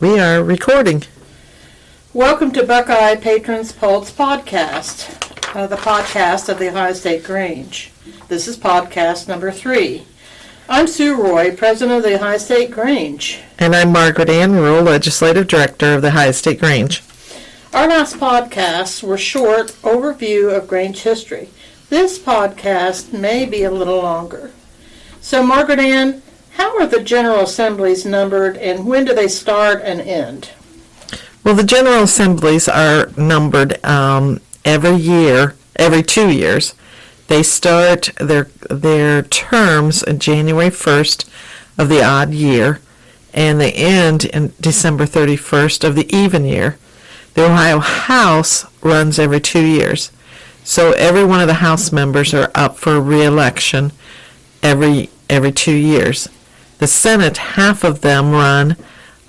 We are recording. Welcome to Buckeye Patron's Pulse Podcast, the podcast of the Ohio State Grange. This is podcast number 3. I'm Sue Roy, president of the Ohio State Grange. And I'm Margaret Ann Rule, legislative director of the Ohio State Grange. Our last podcasts were short overview of Grange history. This podcast may be a little longer. So Margaret Ann, how are the General Assemblies numbered and when do they start and end? Well, the General Assemblies are numbered every year, every 2 years. They start their terms on January 1st of the odd year, and they end in December 31st of the even year. The Ohio House runs every 2 years. So every one of the House members are up for re-election every 2 years. The Senate, half of them run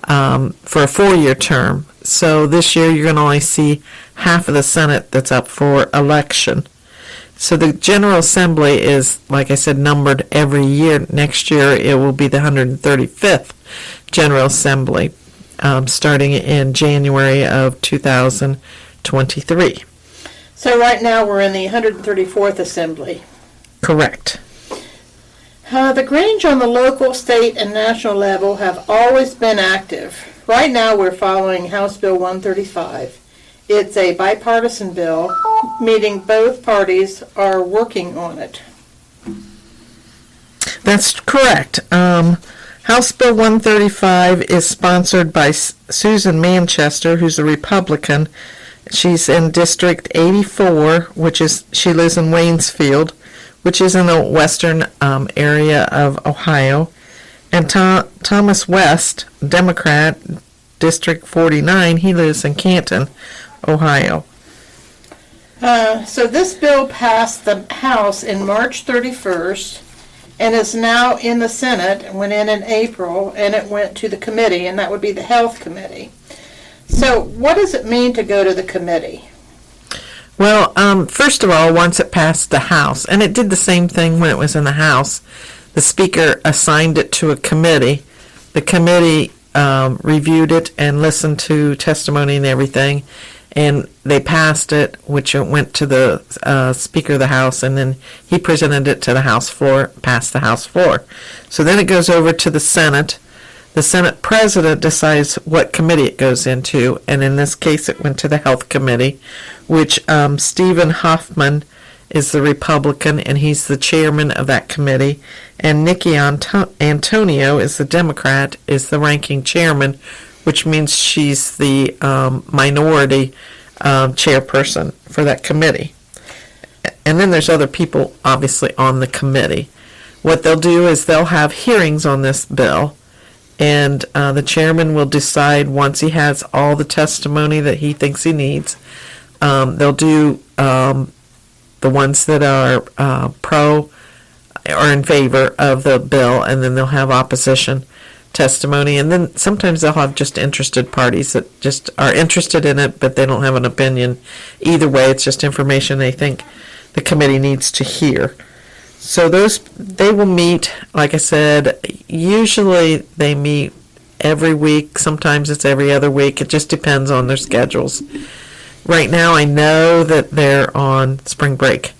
for a 4-year term. So this year you're going to only see half of the Senate that's up for election. So the General Assembly is, like I said, numbered every year. Next year it will be the 135th General Assembly, starting in January of 2023. So right now we're in the 134th Assembly. Correct. The Grange on the local, state, and national level have always been active. Right now we're following House Bill 135. It's a bipartisan bill, meaning both parties are working on it. That's correct. House Bill 135 is sponsored by Susan Manchester, who's a Republican. She's in District 84, she lives in Waynesfield, which is in the western area of Ohio. And Thomas West, Democrat, District 49, he lives in Canton, Ohio. So this bill passed the House in March 31st and is now in the Senate. It went in April, and it went to the committee, and that would be the Health Committee. So what does it mean to go to the committee? Well, first of all, once it passed the House, and it did the same thing when it was in the House, the Speaker assigned it to a committee. The committee reviewed it and listened to testimony and everything, and they passed it, which it went to the Speaker of the House, and then he presented it to the House floor, passed the House floor. So then it goes over to the Senate. The Senate President decides what committee it goes into, and in this case it went to the Health Committee, which Stephen Hoffman is the Republican, and he's the chairman of that committee, and Nikki Antonio is the Democrat, is the ranking chairman, which means she's the minority chairperson for that committee. And then there's other people, obviously, on the committee. What they'll do is they'll have hearings on this bill, and the chairman will decide once he has all the testimony that he thinks he needs. They'll do the ones that are pro or in favor of the bill, and then they'll have opposition testimony, and then sometimes they'll have just interested parties that just are interested in it, but they don't have an opinion. Either way, it's just information they think the committee needs to hear. So they will meet, like I said, usually they meet every week. Sometimes it's every other week. It just depends on their schedules. Right now, I know that they're on spring break,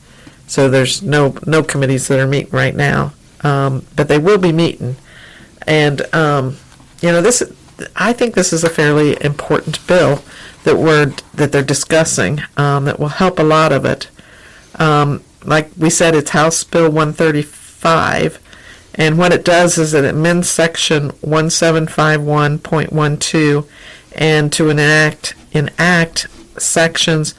so there's no committees that are meeting right now, but they will be meeting. And I think this is a fairly important bill that they're discussing that will help a lot of it. Like we said, it's House Bill 135, and what it does is it amends Section 1751.12 and to enact Sections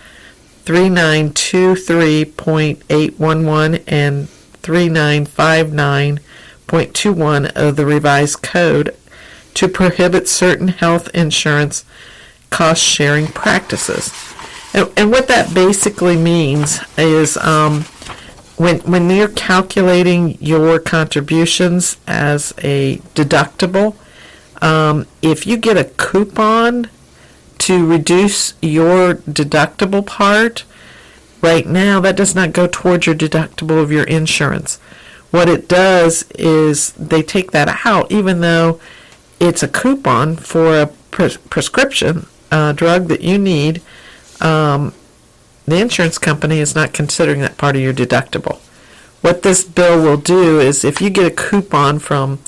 3923.811 and 3959.21 of the revised code to prohibit certain health insurance cost-sharing practices. And what that basically means is when you're calculating your contributions as a deductible, if you get a coupon to reduce your deductible part, right now that does not go towards your deductible of your insurance. What it does is they take that out, even though it's a coupon for prescription drug that you need, the insurance company is not considering that part of your deductible. What this bill will do is if you get a coupon from,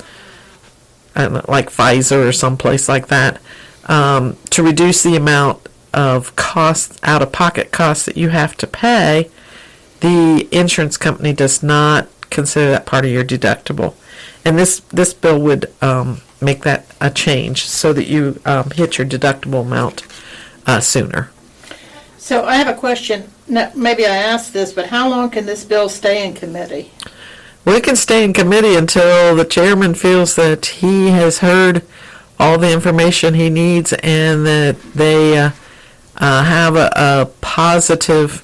I don't know, like Pfizer or someplace like that, to reduce the amount of cost, out-of-pocket costs that you have to pay, the insurance company does not consider that part of your deductible. And this bill would make that a change so that you hit your deductible amount sooner. So I have a question. Now, maybe I asked this, but how long can this bill stay in committee? Well, it can stay in committee until the chairman feels that he has heard all the information he needs and that they have a positive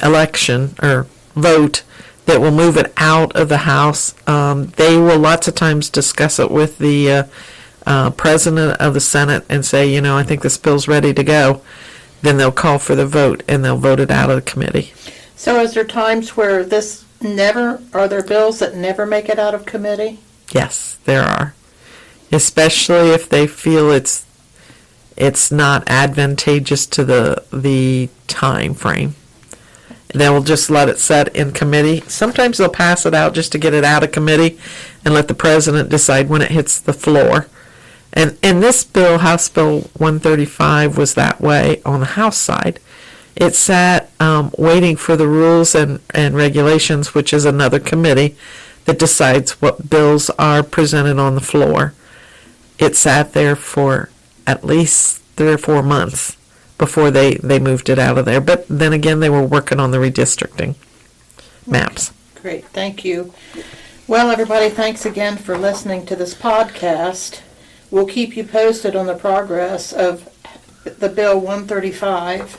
election or vote that will move it out of the House. They will lots of times discuss it with the president of the Senate and say, I think this bill's ready to go. Then they'll call for the vote and they'll vote it out of the committee. So is there times where are there bills that never make it out of committee? Yes, there are. Especially if they feel it's not advantageous to the time frame. They will just let it set in committee. Sometimes they'll pass it out just to get it out of committee and let the president decide when it hits the floor. And this bill, House Bill 135, was that way on the House side. It sat waiting for the rules and regulations, which is another committee that decides what bills are presented on the floor. It sat there for at least 3 or 4 months before they moved it out of there. But then again, they were working on the redistricting maps. Great, thank you. Well, everybody, thanks again for listening to this podcast. We'll keep you posted on the progress of the Bill 135.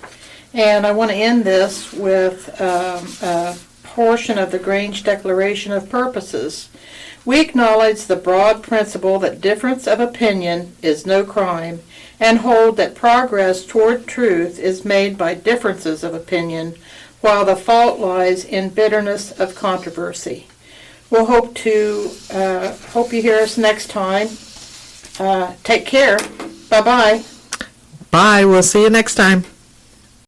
And I want to end this with a portion of the Grange Declaration of Purposes. We acknowledge the broad principle that difference of opinion is no crime, and hold that progress toward truth is made by differences of opinion, while the fault lies in bitterness of controversy. We'll hope you hear us next time. Take care. Bye-bye. Bye. We'll see you next time.